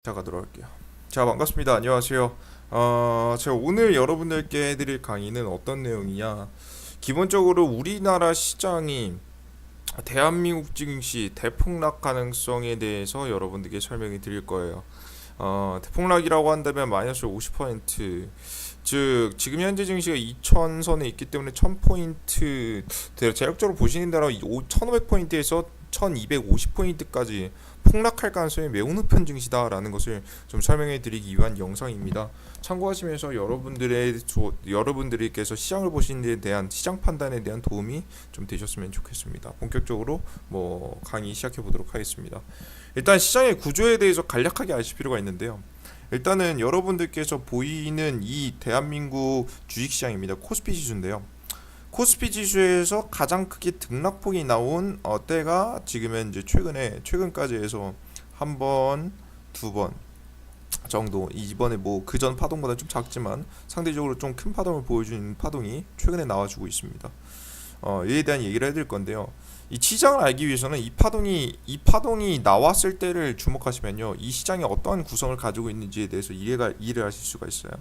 시작하도록 할게요. 자, 반갑습니다. 안녕하세요. 제가 오늘 여러분들께 해드릴 강의는 어떤 내용이냐? 기본적으로 우리나라 시장이 대한민국 증시 대폭락 가능성에 대해서 여러분들께 설명해 드릴 거예요. 대폭락이라고 한다면 마이너스 50%, 즉 지금 현재 증시가 2000선에 있기 때문에 1000포인트, 대략적으로 보시는 대로 1500포인트에서 1250포인트까지 폭락할 가능성이 매우 높은 증시다라는 것을 좀 설명해 드리기 위한 영상입니다. 참고하시면서 여러분들께서 시장을 보시는 데 대한 시장 판단에 대한 도움이 좀 되셨으면 좋겠습니다. 본격적으로 강의 시작해 보도록 하겠습니다. 일단 시장의 구조에 대해서 간략하게 아실 필요가 있는데요. 일단은 여러분들께서 보이는 이 대한민국 주식시장입니다. 코스피 지수인데요. 코스피 지수에서 가장 크게 등락폭이 나온 때가 지금 현재 최근까지 해서 한 번, 두 번 정도, 이번에 그전 파동보다 좀 작지만 상대적으로 좀 큰 파동을 보여주는 파동이 최근에 나와주고 있습니다. 이에 대한 얘기를 해드릴 건데요. 이 시장을 알기 위해서는 이 파동이 나왔을 때를 주목하시면요, 이 시장이 어떠한 구성을 가지고 있는지에 대해서 이해를 하실 수가 있어요.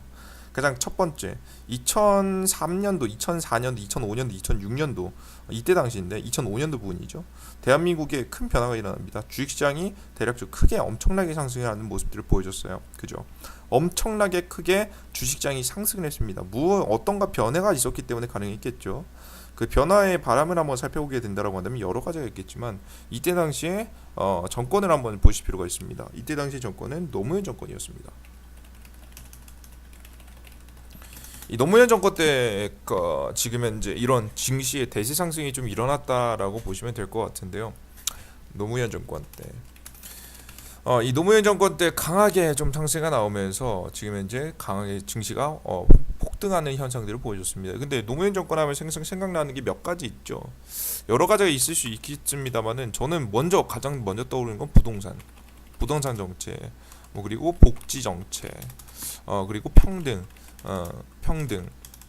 가장 첫 번째, 2003년도, 2004년도, 2005년도, 2006년도, 이때 당시인데 2005년도 부분이죠. 대한민국에 큰 변화가 일어납니다. 주식시장이 대략적으로 크게 엄청나게 상승하는 모습들을 보여줬어요. 그죠? 엄청나게 크게 주식시장이 상승을 했습니다. 어떤가 변화가 있었기 때문에 가능했겠죠. 그 변화의 바람을 한번 살펴보게 된다고 한다면 여러 가지가 있겠지만, 이때 당시에 정권을 한번 보실 필요가 있습니다. 이때 당시 정권은 노무현 정권이었습니다. 이 노무현 정권 때 지금 현재 이런 증시의 대세 상승이 좀 일어났다라고 보시면 될 것 같은데요. 노무현 정권 때, 이 노무현 정권 때 강하게 좀 상승가 나오면서 지금 현재 강하게 증시가 폭등하는 현상들을 보여줬습니다. 근데 노무현 정권 하면 생각나는 게 몇 가지 있죠. 여러 가지가 있을 수 있겠습니다만은 저는 가장 먼저 떠오르는 건 부동산 정책, 그리고 복지 정책, 그리고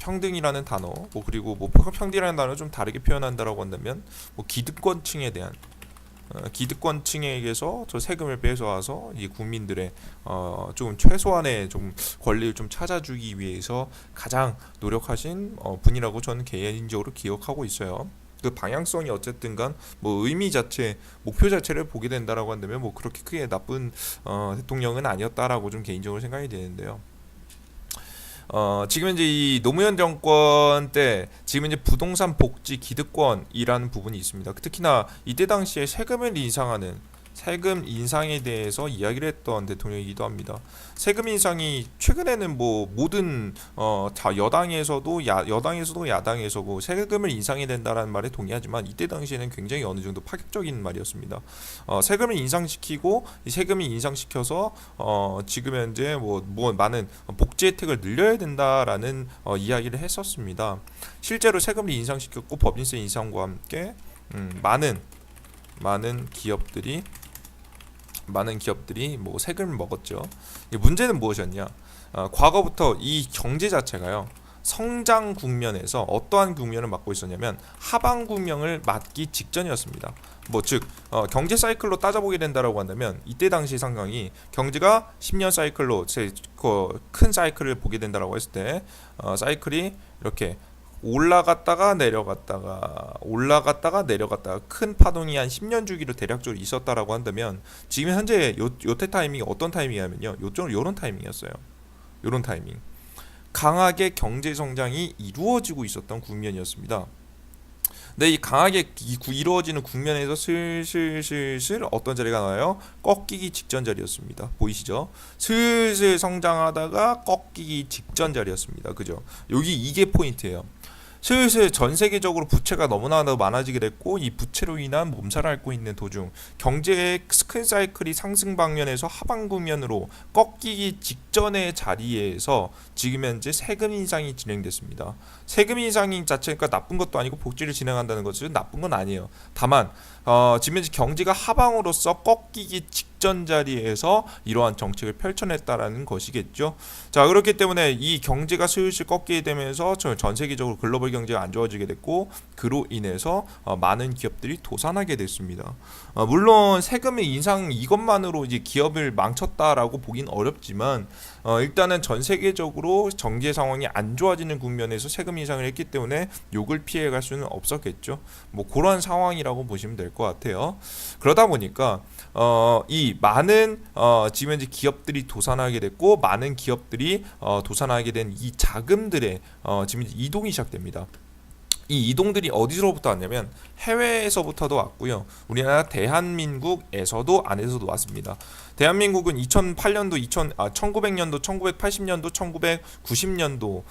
평등이라는 단어, 그리고 평등이라는 단어 좀 다르게 표현한다라고 한다면 기득권층에게서 저 세금을 뺏어와서 이 국민들의 조금 최소한의 좀 권리를 좀 찾아주기 위해서 가장 노력하신 분이라고 저는 개인적으로 기억하고 있어요. 그 방향성이 어쨌든간 의미 자체, 목표 자체를 보게 된다라고 한다면 그렇게 크게 나쁜 대통령은 아니었다라고 좀 개인적으로 생각이 되는데요. 지금 이제 이 노무현 정권 때 지금 이제 부동산 복지 기득권이라는 부분이 있습니다. 특히나 이때 당시에 세금 인상에 대해서 이야기를 했던 대통령이기도 합니다. 세금 인상이 최근에는 모든 여당에서도 야당에서도 세금을 인상해야 된다라는 말에 동의하지만, 이때 당시에는 굉장히 어느 정도 파격적인 말이었습니다. 세금을 인상시키고 이 세금을 인상시켜서 지금 현재 많은 복지 혜택을 늘려야 된다라는 이야기를 했었습니다. 실제로 세금을 인상시켰고 법인세 인상과 함께 많은 기업들이 세금을 먹었죠. 문제는 무엇이었냐? 과거부터 이 경제 자체가요, 성장 국면에서 어떠한 국면을 맞고 있었냐면 하방 국면을 맞기 직전이었습니다. 즉 경제 사이클로 따져보게 된다라고 한다면 이때 당시 상황이 경제가 10년 사이클로 큰 사이클을 보게 된다라고 했을 때 사이클이 이렇게 올라갔다가 내려갔다가 큰 파동이 한 10년 주기로 대략적으로 있었다라고 한다면, 지금 현재 요때 타이밍이 어떤 타이밍이냐면요, 요런 타이밍이었어요. 요런 타이밍, 강하게 경제 성장이 이루어지고 있었던 국면이었습니다. 근데 이 강하게 이루어지는 국면에서 슬슬 어떤 자리가 나와요? 꺾이기 직전 자리였습니다. 보이시죠? 슬슬 성장하다가 꺾이기 직전 자리였습니다. 그죠? 이게 포인트예요. 슬슬 전 세계적으로 부채가 너무나 많아지게 됐고, 이 부채로 인한 몸살을 앓고 있는 도중 경제의 큰 사이클이 상승 방면에서 하방 국면으로 꺾이기 직전의 자리에서 지금 현재 세금 인상이 진행됐습니다. 세금 인상이 자체가 나쁜 것도 아니고 복지를 진행한다는 것은 나쁜 건 아니에요. 다만 지금 현재 경제가 하방으로서 꺾이기 직전 자리에서 이러한 정책을 펼쳐냈다라는 것이겠죠. 자, 그렇기 때문에 이 경제가 슬슬 꺾이게 되면서 전 세계적으로 글로벌 경제가 안 좋아지게 됐고, 그로 인해서 많은 기업들이 도산하게 됐습니다. 물론 세금의 인상 이것만으로 이제 기업을 망쳤다라고 보긴 어렵지만, 일단은 전 세계적으로 경제 상황이 안 좋아지는 국면에서 세금 인상을 했기 때문에 욕을 피해갈 수는 없었겠죠. 뭐 그런 상황이라고 보시면 될 것 같아요. 그러다 보니까 이 많은 지금 현재 기업들이 도산하게 됐고, 많은 기업들이 도산하게 된 이 자금들의 지금 이동이 시작됩니다. 이 이동들이 어디서부터 왔냐면 해외에서부터도 왔고요. 우리나라 대한민국에서도 안에서도 왔습니다. 대한민국은 2008년도, 1900년도, 1980년도, 1990년도,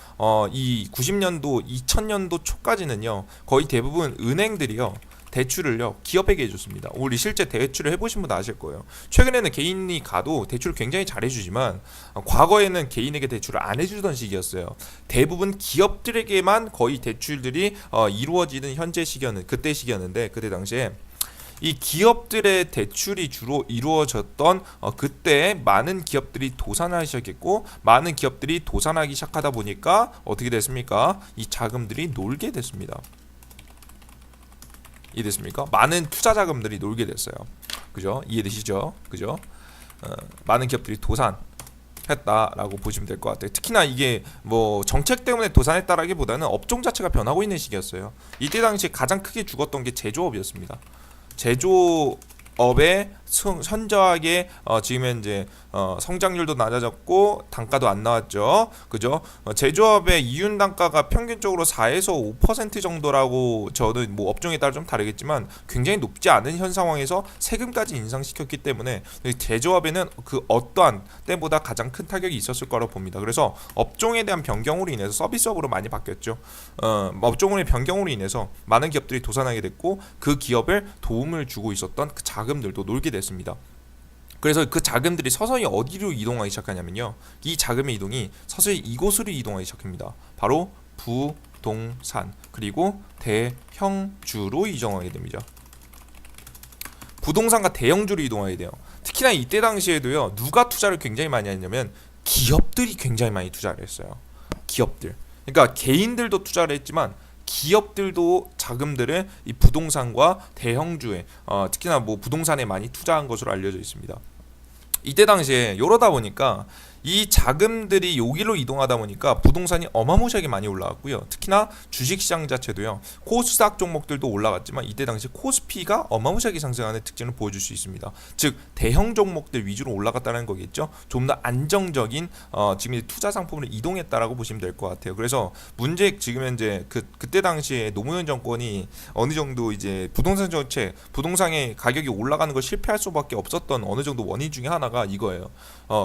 이 90년도, 2000년도 초까지는요. 거의 대부분 은행들이요. 대출을요 기업에게 해줬습니다. 우리 실제 대출을 해보신 분 아실 거예요. 최근에는 개인이 가도 대출을 굉장히 잘해주지만 과거에는 개인에게 대출을 안 해주던 시기였어요. 대부분 기업들에게만 거의 대출들이 이루어지는 현재 시기였는 그때 시기였는데, 그때 당시에 이 기업들의 대출이 주로 이루어졌던 그때 많은 기업들이 도산하기 시작했고, 많은 기업들이 도산하기 시작하다 보니까 어떻게 됐습니까? 이 자금들이 놀게 됐습니다. 이해됐습니까? 많은 투자 자금들이 놀게 됐어요. 그죠? 이해되시죠? 그죠? 많은 기업들이 도산했다라고 보시면 될 것 같아요. 특히나 이게 뭐 정책 때문에 도산했다라기보다는 업종 자체가 변하고 있는 시기였어요. 이때 당시 가장 크게 죽었던 게 제조업이었습니다. 제조업의 현저하게 지금 현재 성장률도 낮아졌고 단가도 안 나왔죠. 그죠? 제조업의 이윤 단가가 평균적으로 4에서 5% 정도라고, 저는 뭐 업종에 따라 좀 다르겠지만 굉장히 높지 않은 현 상황에서 세금까지 인상시켰기 때문에 제조업에는 그 어떠한 때보다 가장 큰 타격이 있었을 거라고 봅니다. 그래서 업종에 대한 변경으로 인해서 서비스업으로 많이 바뀌었죠. 업종의 변경으로 인해서 많은 기업들이 도산하게 됐고, 그 기업을 도움을 주고 있었던 그 자금들도 놀게 됐습니다. 그래서 그 자금들이 서서히 어디로 이동하기 시작하냐면요, 이 자금의 이동이 서서히 이곳으로 이동하기 시작합니다. 바로 부동산 그리고 대형주로 이동하게 됩니다. 부동산과 대형주로 이동하게 돼요. 특히나 이때 당시에도요, 누가 투자를 굉장히 많이 했냐면 기업들이 굉장히 많이 투자를 했어요. 기업들. 그러니까 개인들도 투자를 했지만 기업들도 자금들을 이 부동산과 대형주에 특히나 뭐 부동산에 많이 투자한 것으로 알려져 있습니다. 이때 당시에 이러다 보니까 이 자금들이 여기로 이동하다 보니까 부동산이 어마무시하게 많이 올라갔고요. 특히나 주식시장 자체도요, 코스닥 종목들도 올라갔지만 이때 당시 코스피가 어마무시하게 상승하는 특징을 보여줄 수 있습니다. 즉 대형 종목들 위주로 올라갔다는 거겠죠. 좀 더 안정적인 지금 투자 상품으로 이동했다라고 보시면 될 것 같아요. 그래서 지금 현재 그때 당시에 노무현 정권이 어느 정도 이제 부동산 정책, 부동산의 가격이 올라가는 걸 실패할 수밖에 없었던 어느 정도 원인 중에 하나가 이거예요.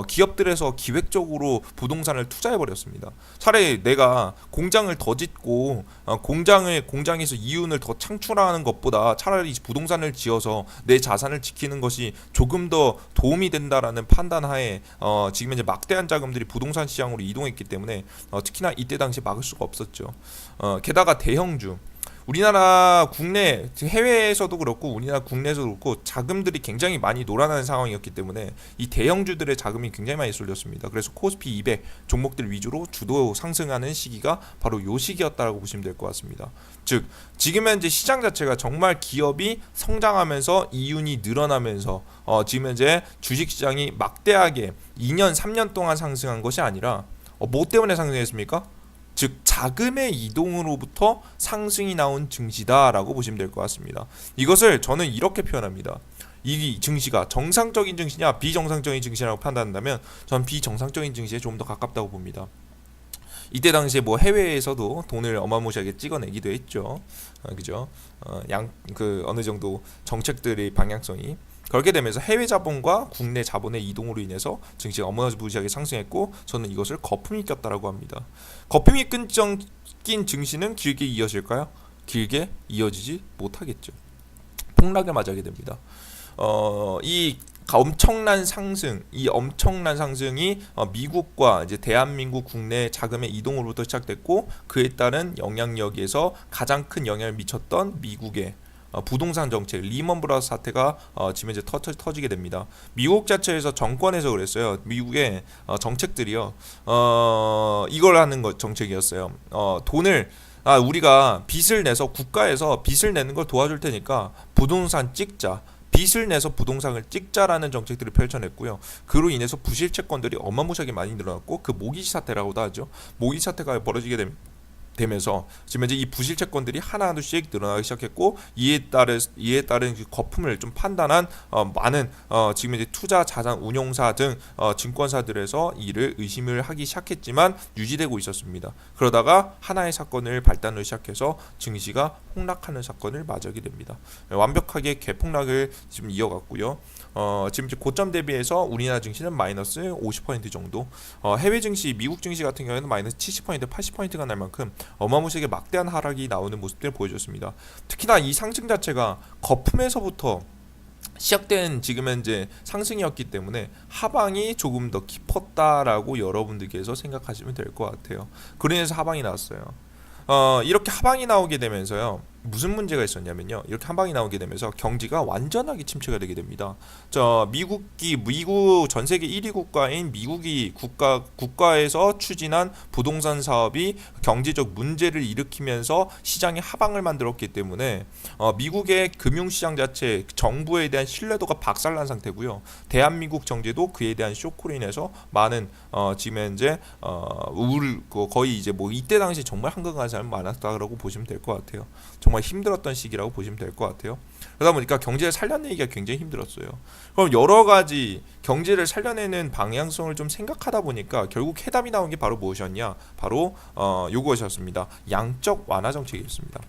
기업들에서 기획적으로 부동산을 투자해버렸습니다. 차라리 내가 공장을 더 짓고 공장에서 이윤을 더 창출하는 것보다 차라리 부동산을 지어서 내 자산을 지키는 것이 조금 더 도움이 된다라는 판단하에 지금 현재 막대한 자금들이 부동산 시장으로 이동했기 때문에 특히나 이때 당시 막을 수가 없었죠. 게다가 대형주, 우리나라 국내, 해외에서도 그렇고 우리나라 국내에서도 그렇고 자금들이 굉장히 많이 놀아나는 상황이었기 때문에 이 대형주들의 자금이 굉장히 많이 쏠렸습니다. 그래서 코스피 200 종목들 위주로 주도 상승하는 시기가 바로 요 시기였다고 보시면 될 것 같습니다. 즉 지금 현재 시장 자체가 정말 기업이 성장하면서 이윤이 늘어나면서 지금 현재 주식시장이 막대하게 2년 3년 동안 상승한 것이 아니라 뭐 때문에 상승했습니까? 즉 자금의 이동으로부터 상승이 나온 증시다라고 보시면 될 것 같습니다. 이것을 저는 이렇게 표현합니다. 이 증시가 정상적인 증시냐 비정상적인 증시라고 판단한다면 전 비정상적인 증시에 좀 더 가깝다고 봅니다. 이때 당시에 뭐 해외에서도 돈을 어마무시하게 찍어내기도 했죠. 그죠? 어느 정도 정책들의 방향성이 그렇게 되면서 해외 자본과 국내 자본의 이동으로 인해서 증시가 어마무시하게 상승했고, 저는 이것을 거품이 꼈다라고 합니다. 거품이 낀 증시는 길게 이어질까요? 길게 이어지지 못하겠죠. 폭락을 맞이하게 됩니다. 이 엄청난 상승이 미국과 이제 대한민국 국내 자금의 이동으로부터 시작됐고, 그에 따른 영향력에서 가장 큰 영향을 미쳤던 미국의 부동산 정책 리먼 브라더스 사태가 지금 이제 터지게 됩니다. 미국 자체에서 정권에서 그랬어요. 미국의 정책들이요. 이걸 하는 것 정책이었어요. 돈을 우리가 빚을 내서 국가에서 빚을 내는 걸 도와줄 테니까 부동산 찍자. 빚을 내서 부동산을 찍자라는 정책들을 펼쳐냈고요. 그로 인해서 부실 채권들이 어마무시하게 많이 늘어났고 그 모기지 사태라고도 하죠. 모기지 사태가 벌어지게 되면서 지금 이제 이 부실 채권들이 하나둘씩 늘어나기 시작했고 이에 따른 그 거품을 좀 판단한 많은 지금 이제 투자 자산 운용사 등 증권사들에서 이를 의심을 하기 시작했지만 유지되고 있었습니다. 그러다가 하나의 사건을 발단을 시작해서 증시가 폭락하는 사건을 맞이하게 됩니다. 완벽하게 개폭락을 지금 이어갔고요. 지금 이제 고점 대비해서 우리나라 증시는 마이너스 50% 정도, 해외 증시, 미국 증시 같은 경우에는 마이너스 70%, 80%가 날 만큼 어마무시하게 막대한 하락이 나오는 모습들을 보여줬습니다. 특히나 이 상승 자체가 거품에서부터 시작된 지금 현재 상승이었기 때문에 하방이 조금 더 깊었다라고 여러분들께서 생각하시면 될 것 같아요. 그래서 하방이 나왔어요. 이렇게 하방이 나오게 되면서요. 무슨 문제가 있었냐면요. 이렇게 한 방이 나오게 되면서 경기가 완전하게 침체가 되게 됩니다. 미국 전 세계 1위 국가인 미국이 국가에서 추진한 부동산 사업이 경제적 문제를 일으키면서 시장의 하방을 만들었기 때문에 미국의 금융시장 자체 정부에 대한 신뢰도가 박살난 상태고요. 대한민국 경제도 그에 대한 쇼크로 인해서 많은 지금 현재 거의 이제 뭐 이때 당시 정말 한강한 사람이 많았다라고 보시면 될 것 같아요. 정말 힘들었던 시기라고 보시면 될 것 같아요. 그러다 보니까 경제를 살려내기가 굉장히 힘들었어요. 그럼 여러 가지 경제를 살려내는 방향성을 좀 생각하다 보니까 결국 해답이 나온 게 바로 무엇이었냐? 바로 요것이었습니다. 양적 완화 정책이었습니다.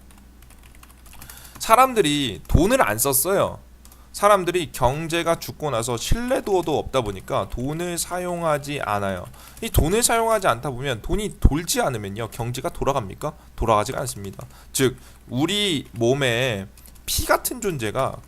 사람들이 돈을 안 썼어요. 사람들이 경제가 죽고 나서 신뢰도도 없다 보니까 돈을 사용하지 않아요. 이 돈을 사용하지 않다 보면 돈이 돌지 않으면요 경제가 돌아갑니까? 돌아가지가 않습니다. 즉 우리 몸에 피 같은 존재가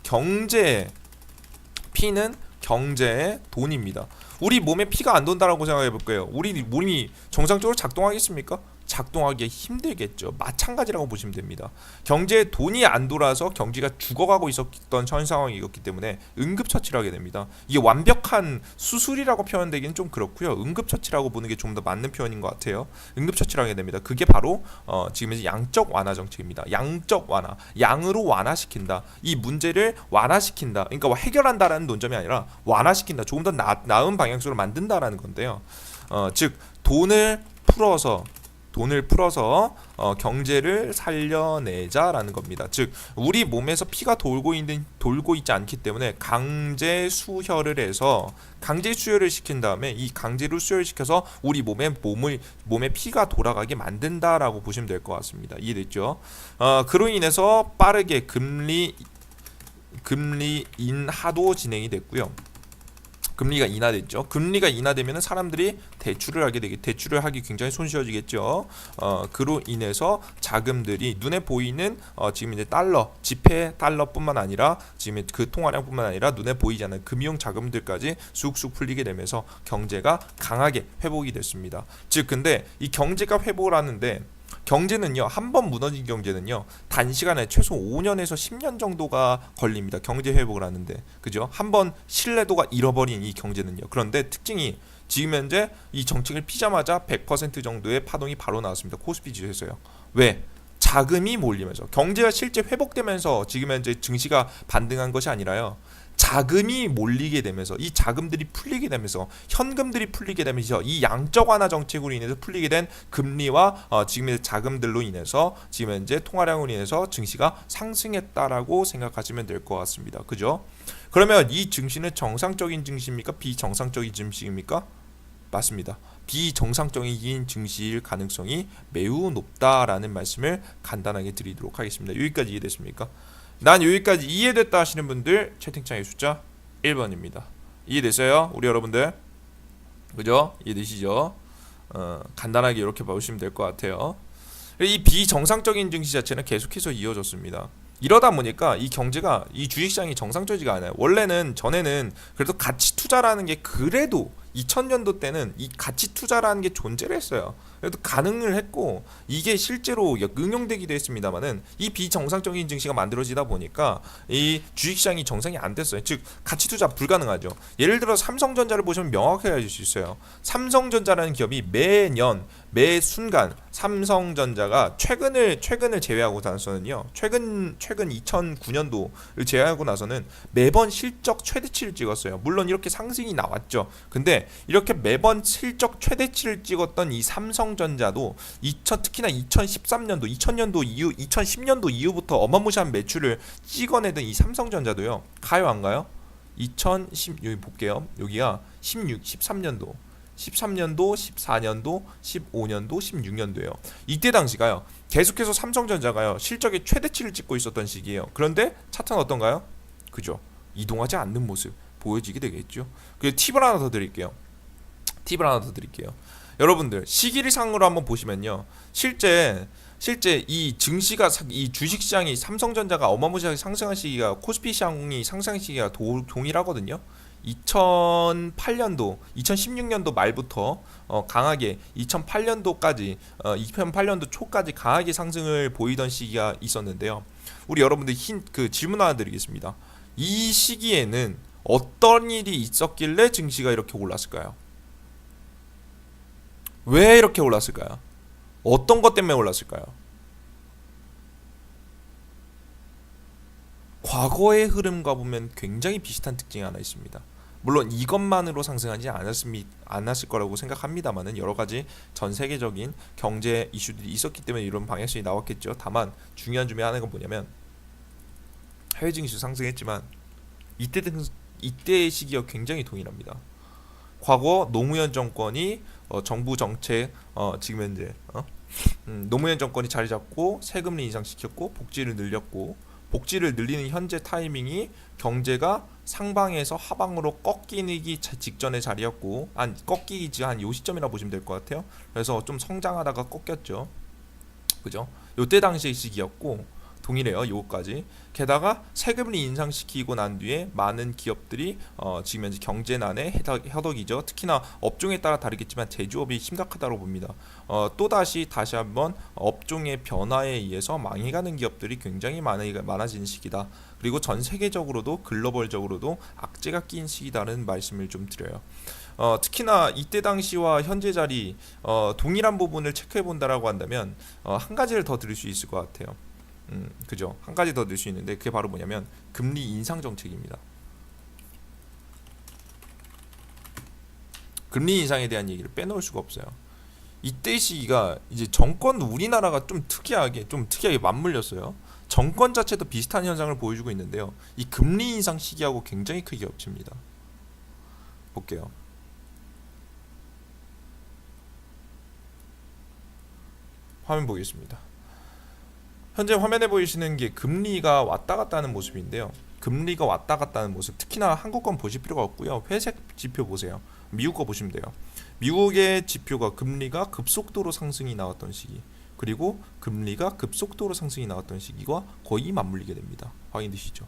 피는 경제의 돈입니다. 우리 몸에 피가 안 돈다라고 생각해 볼게요. 우리 몸이 정상적으로 작동하겠습니까? 작동하기 힘들겠죠. 마찬가지라고 보시면 됩니다. 경제에 돈이 안 돌아서 경제가 죽어가고 있었던 현 상황이었기 때문에 응급처치를 하게 됩니다. 이게 완벽한 수술이라고 표현되기는 좀 그렇고요. 응급처치라고 보는 게 좀 더 맞는 표현인 것 같아요. 응급처치를 하게 됩니다. 그게 바로 지금 이제 양적 완화 정책입니다. 양적 완화, 양으로 완화시킨다. 이 문제를 완화시킨다. 그러니까 해결한다라는 논점이 아니라 완화시킨다. 조금 더 나은 방향으로 만든다라는 건데요. 즉 돈을 풀어서 경제를 살려내자라는 겁니다. 즉 우리 몸에서 피가 돌고 있지 않기 때문에 강제 수혈을 시킨 다음에 이 강제로 수혈을 시켜서 우리 몸에 피가 돌아가게 만든다라고 보시면 될 것 같습니다. 이해됐죠? 그로 인해서 빠르게 금리 인하도 진행이 됐고요. 금리가 인하됐죠. 금리가 인하되면 사람들이 대출을 하기 굉장히 손쉬워지겠죠. 그로 인해서 자금들이 눈에 보이는 지금 이제 지폐 달러뿐만 아니라 지금 그 통화량뿐만 아니라 눈에 보이지 않는 금융 자금들까지 쑥쑥 풀리게 되면서 경제가 강하게 회복이 됐습니다. 즉 근데 이 경제가 회복을 하는데 경제는요, 한 번 무너진 경제는요, 단시간에 최소 5년에서 10년 정도가 걸립니다. 경제 회복을 하는데. 그죠? 한 번 신뢰도가 잃어버린 이 경제는요. 그런데 특징이 지금 현재 이 정책을 피자마자 100% 정도의 파동이 바로 나왔습니다. 코스피 지수에서요. 왜? 자금이 몰리면서. 경제가 실제 회복되면서 지금 현재 증시가 반등한 것이 아니라요. 자금이 몰리게 되면서 이 자금들이 풀리게 되면서 현금들이 풀리게 되면서 이 양적 완화 정책으로 인해서 풀리게 된 금리와 지금의 자금들로 인해서 지금 현재 통화량으로 인해서 증시가 상승했다라고 생각하시면 될 것 같습니다. 그죠? 그러면 이 증시는 정상적인 증시입니까? 비정상적인 증시입니까? 맞습니다. 비정상적인 증시일 가능성이 매우 높다라는 말씀을 간단하게 드리도록 하겠습니다. 여기까지 이해됐습니까? 난 여기까지 이해됐다 하시는 분들 채팅창의 숫자 1번입니다. 이해됐어요? 우리 여러분들? 그죠? 이해되시죠? 간단하게 이렇게 보시면 될 것 같아요. 이 비정상적인 증시 자체는 계속해서 이어졌습니다. 이러다 보니까 이 경제가 이 주식시장이 정상적이지가 않아요. 전에는 그래도 가치 투자라는 게 그래도 2000년도 때는 이 가치 투자라는 게 존재를 했어요. 그래도 가능을 했고 이게 실제로 응용되기도 했습니다만은 이 비정상적인 증시가 만들어지다 보니까 이 주식시장이 정상이 안 됐어요. 즉 가치 투자 불가능하죠. 예를 들어 삼성전자를 보시면 명확하게 알 수 있어요. 삼성전자라는 기업이 매년 매 순간 삼성전자가 최근을 제외하고 나서는요. 최근 2009년도를 제외하고 나서는 매번 실적 최대치를 찍었어요. 물론 이렇게 상승이 나왔죠. 근데 이렇게 매번 실적 최대치를 찍었던 이 삼성전자도 특히나 2013년도, 2000년도 이후, 2010년도 이후부터 어마무시한 매출을 찍어내던 이 삼성전자도요. 가요 안 가요? 2010 여기 볼게요. 여기가 13년도, 14년도, 15년도, 16년도예요. 이때 당시가요. 계속해서 삼성전자가요. 실적의 최대치를 찍고 있었던 시기예요. 그런데 차트는 어떤가요? 그죠? 이동하지 않는 모습 보여지게 되겠죠. 그리고 팁을 하나 더 드릴게요. 여러분들 시기상으로 한번 보시면요. 실제 이 증시가 이 주식시장이 삼성전자가 어마무시하게 상승한 시기가 코스피 시장이 상승한 시기가 동일하거든요. 2008년도, 2016년도 말부터 강하게 2008년도 초까지 강하게 상승을 보이던 시기가 있었는데요. 우리 여러분들 질문 하나 드리겠습니다. 이 시기에는 어떤 일이 있었길래 증시가 이렇게 올랐을까요? 왜 이렇게 올랐을까요? 어떤 것 때문에 올랐을까요? 과거의 흐름과 보면 굉장히 비슷한 특징이 하나 있습니다. 물론 이것만으로 상승하지 않았을 거라고 생각합니다만은 여러 가지 전 세계적인 경제 이슈들이 있었기 때문에 이런 방향성이 나왔겠죠. 다만 중요한 점이 하나가 뭐냐면 해외 증시 상승했지만 이때의 시기와 굉장히 동일합니다. 과거 노무현 정권이 정부 정책 지금 현재 노무현 정권이 자리 잡고 세금을 인상시켰고 복지를 늘렸고 복지를 늘리는 현재 타이밍이 경제가 상방에서 하방으로 꺾이기 직전의 자리였고 꺾이지 한 요 시점이라 보시면 될 것 같아요. 그래서 좀 성장하다가 꺾였죠. 그죠? 요때 당시의 시기였고 동일해요. 요거까지. 게다가 세금을 인상시키고 난 뒤에 많은 기업들이 지금 현재 경제난에 허덕이죠. 특히나 업종에 따라 다르겠지만 제조업이 심각하다고 봅니다. 다시 한번 업종의 변화에 의해서 망해가는 기업들이 굉장히 많아지는 시기다. 그리고 전 세계적으로도 글로벌적으로도 악재가 낀 시기다는 말씀을 좀 드려요. 특히나 이때 당시와 현재 자리 동일한 부분을 체크해 본다라고 한다면 한 가지를 더 드릴 수 있을 것 같아요. 그죠? 한 가지 더 넣을 수 있는데 그게 바로 뭐냐면 금리 인상 정책입니다. 금리 인상에 대한 얘기를 빼놓을 수가 없어요. 이때 시기가 이제 정권 우리나라가 좀 특이하게 맞물렸어요. 정권 자체도 비슷한 현상을 보여주고 있는데요. 이 금리 인상 시기하고 굉장히 크게 겹칩니다. 볼게요. 화면 보겠습니다. 현재 화면에 보이시는 게 금리가 왔다 갔다 하는 모습인데요. 금리가 왔다 갔다 하는 모습, 특히나 한국 건 보실 필요가 없고요. 회색 지표 보세요. 미국 거 보시면 돼요. 미국의 지표가 금리가 급속도로 상승이 나왔던 시기, 그리고 금리가 급속도로 상승이 나왔던 시기가 거의 맞물리게 됩니다. 확인되시죠?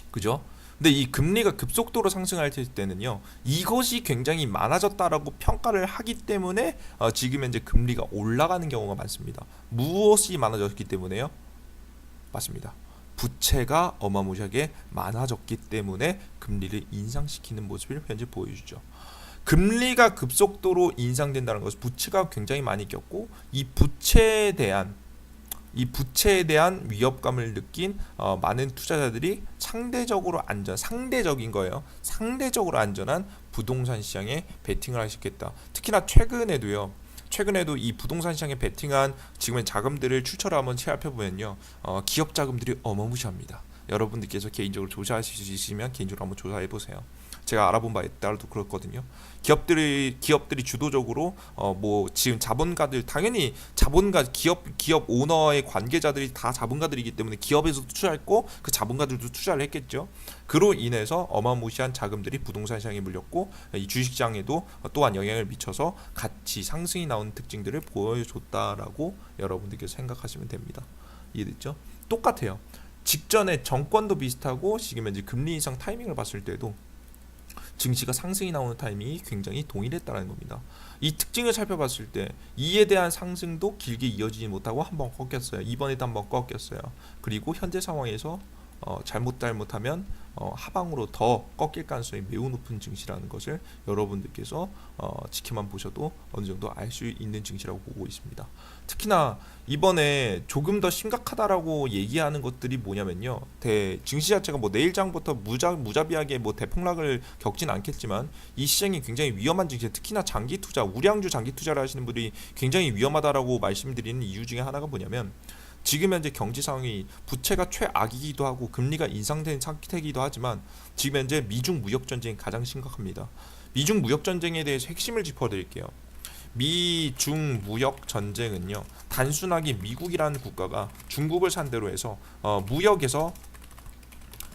그죠? 근데 이 금리가 급속도로 상승할 때는요, 이것이 굉장히 많아졌다라고 평가를 하기 때문에 지금 현재 금리가 올라가는 경우가 많습니다. 무엇이 많아졌기 때문에요? 맞습니다. 부채가 어마무시하게 많아졌기 때문에 금리를 인상시키는 모습을 현재 보여주죠. 금리가 급속도로 인상된다는 것은 부채가 굉장히 많이 꼈고 이 부채에 대한 위협감을 느낀 많은 투자자들이 상대적인 거예요. 상대적으로 안전한 부동산 시장에 베팅을 하셨겠다. 특히나 최근에도 이 부동산 시장에 베팅한 지금의 자금들을 출처를 한번 살펴보면요, 기업 자금들이 어마무시합니다. 여러분들께서 개인적으로 조사하실 수 있으면 개인적으로 한번 조사해 보세요. 제가 알아본 바에 따라도 그렇거든요. 기업들이 주도적으로 지금 자본가들, 당연히 기업 오너의 관계자들이 다 자본가들이기 때문에 기업에서도 투자했고 그 자본가들도 투자를 했겠죠. 그로 인해서 어마무시한 자금들이 부동산 시장에 물렸고 이 주식시장에도 또한 영향을 미쳐서 같이 상승이 나온 특징들을 보여줬다라고 여러분들께서 생각하시면 됩니다. 이해됐죠? 똑같아요. 직전에 정권도 비슷하고 지금 현재 금리 인상 타이밍을 봤을 때도 증시가 상승이 나오는 타이밍이 굉장히 동일했다는 겁니다. 이 특징을 살펴봤을 때 이에 대한 상승도 길게 이어지지 못하고 한번 꺾였어요. 이번에도 한번 꺾였어요. 그리고 현재 상황에서 잘못하면 하방으로 더 꺾일 가능성이 매우 높은 증시라는 것을 여러분들께서 지켜만 보셔도 어느 정도 알 수 있는 증시라고 보고 있습니다. 특히나 이번에 조금 더 심각하다라고 얘기하는 것들이 뭐냐면요, 증시 자체가 뭐 내일장부터 무자비하게 뭐 대폭락을 겪진 않겠지만 이 시장이 굉장히 위험한 증시, 특히나 장기 투자, 우량주 장기 투자를 하시는 분들이 굉장히 위험하다라고 말씀드리는 이유 중에 하나가 뭐냐면, 지금 현재 경제 상황이 부채가 최악이기도 하고 금리가 인상된 상태이기도 하지만 지금 현재 미중 무역 전쟁이 가장 심각합니다. 미중 무역 전쟁에 대해서 핵심을 짚어드릴게요. 미중 무역 전쟁은요, 단순하게 미국이라는 국가가 중국을 상대로 해서 무역에서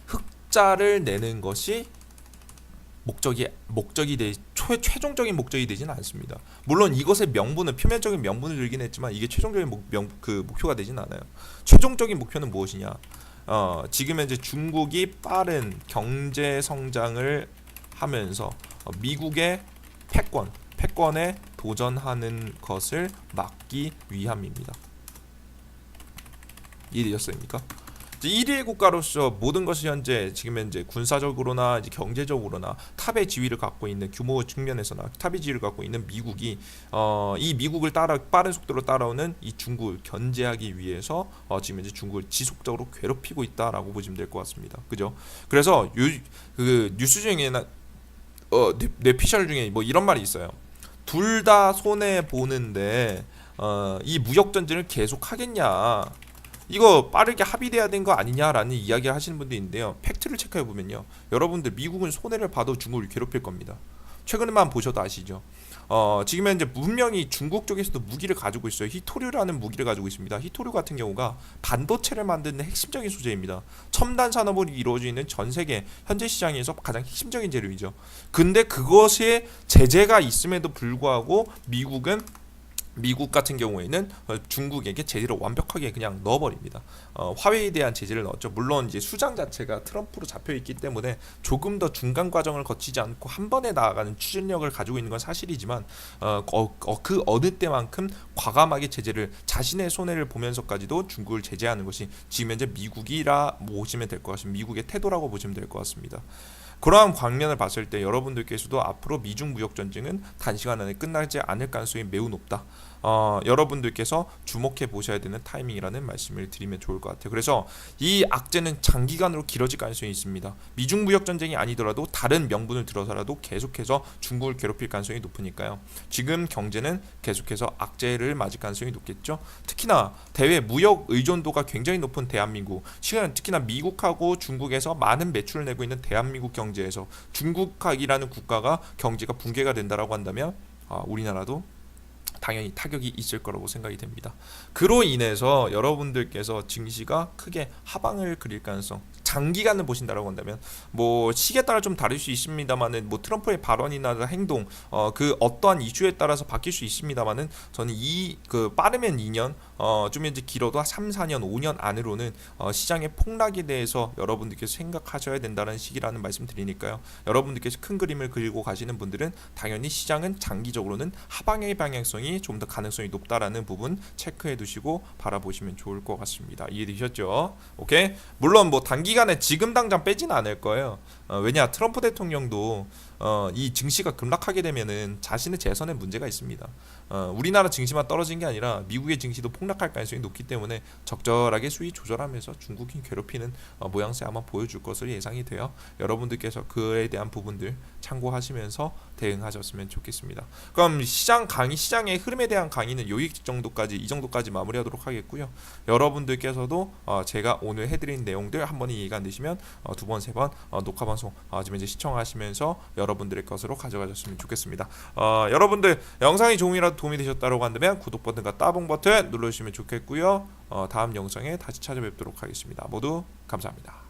흑자를 내는 것이 최종적인 목적이 되지는 않습니다. 물론 이것의 명분은 표면적인 명분을 들긴 했지만 이게 최종적인 목표가 되지는 않아요. 최종적인 목표는 무엇이냐? 지금 현재 중국이 빠른 경제 성장을 하면서 미국의 패권에 도전하는 것을 막기 위함입니다. 이해되셨습니까? 1위의 국가로서 모든 것이 지금 현재 군사적으로나 이제 경제적으로나 탑의 지위를 갖고 있는 규모 측면에서나 탑의 지위를 갖고 있는 미국이 이 미국을 빠른 속도로 따라오는 이 중국을 견제하기 위해서 지금 현재 중국을 지속적으로 괴롭히고 있다라고 보시면 될 것 같습니다. 그죠? 그래서 그 뉴스 중에나 뇌피셜 중에 뭐 이런 말이 있어요. 둘 다 손해 보는데 이 무역 전쟁을 계속 하겠냐? 이거 빠르게 합의돼야 된 거 아니냐라는 이야기를 하시는 분도 있는데요. 팩트를 체크해 보면요, 여러분들 미국은 손해를 봐도 중국을 괴롭힐 겁니다. 최근에만 보셔도 아시죠. 지금 현재 분명히 중국 쪽에서도 무기를 가지고 있어요. 히토류라는 무기를 가지고 있습니다. 히토류 같은 경우가 반도체를 만드는 핵심적인 소재입니다. 첨단 산업으로 이루어지는 전 세계 현재 시장에서 가장 핵심적인 재료이죠. 근데 그것에 제재가 있음에도 불구하고 미국 같은 경우에는 중국에게 제재를 완벽하게 그냥 넣어버립니다. 화웨이에 대한 제재를 넣었죠. 물론 이제 수장 자체가 트럼프로 잡혀 있기 때문에 조금 더 중간 과정을 거치지 않고 한 번에 나아가는 추진력을 가지고 있는 건 사실이지만 그 어느 때만큼 과감하게 제재를, 자신의 손해를 보면서까지도 중국을 제재하는 것이 지금 현재 미국이라 보시면 될 것 같습니다. 미국의 태도라고 보시면 될 것 같습니다. 그러한 광면을 봤을 때 여러분들께서도 앞으로 미중 무역 전쟁은 단시간 안에 끝나지 않을 가능성이 매우 높다. 여러분들께서 주목해 보셔야 되는 타이밍이라는 말씀을 드리면 좋을 것 같아요. 그래서 이 악재는 장기간으로 길어질 가능성이 있습니다. 미중 무역 전쟁이 아니더라도 다른 명분을 들어서라도 계속해서 중국을 괴롭힐 가능성이 높으니까요. 지금 경제는 계속해서 악재를 맞을 가능성이 높겠죠. 특히나 대외 무역 의존도가 굉장히 높은 대한민국, 특히나 미국하고 중국에서 많은 매출을 내고 있는 대한민국 경제에서 중국이라는 국가가 경제가 붕괴가 된다라고 한다면 우리나라도 당연히 타격이 있을 거라고 생각이 됩니다. 그로 인해서 여러분들께서 증시가 크게 하방을 그릴 가능성, 장기간을 보신다라고 한다면 뭐 시기에 따라 좀 다를 수 있습니다만은 뭐 트럼프의 발언이나 행동 그 어떠한 이슈에 따라서 바뀔 수 있습니다만은 저는 빠르면 2년 좀 이제 길어도 3, 4년, 5년 안으로는 시장의 폭락에 대해서 여러분들께서 생각하셔야 된다는 시기라는 말씀 드리니까요. 여러분들께서 큰 그림을 그리고 가시는 분들은 당연히 시장은 장기적으로는 하방의 방향성이 좀 더 가능성이 높다라는 부분 체크해 두시고 바라보시면 좋을 것 같습니다. 이해되셨죠? 오케이? 물론 뭐 단기간에 지금 당장 빼지는 않을 거예요. 왜냐, 트럼프 대통령도 이 증시가 급락하게 되면은 자신의 재선에 문제가 있습니다. 우리나라 증시만 떨어진 게 아니라 미국의 증시도 폭락할 가능성이 높기 때문에 적절하게 수위 조절하면서 중국인 괴롭히는 모양새 아마 보여줄 것으로 예상이 돼요. 여러분들께서 그에 대한 부분들 참고하시면서 대응하셨으면 좋겠습니다. 그럼 시장의 흐름에 대한 강의는 이 정도까지 마무리하도록 하겠고요. 여러분들께서도 제가 오늘 해드린 내용들 한 번에 이해가 안 되시면 두 번, 세 번 녹화 방송 지금 이제 시청하시면서 여러분들의 것으로 가져가셨으면 좋겠습니다. 여러분들 영상이 조금이라도 도움이 되셨다고 한다면 구독 버튼과 따봉 버튼 눌러주시면 좋겠고요. 다음 영상에 다시 찾아뵙도록 하겠습니다. 모두 감사합니다.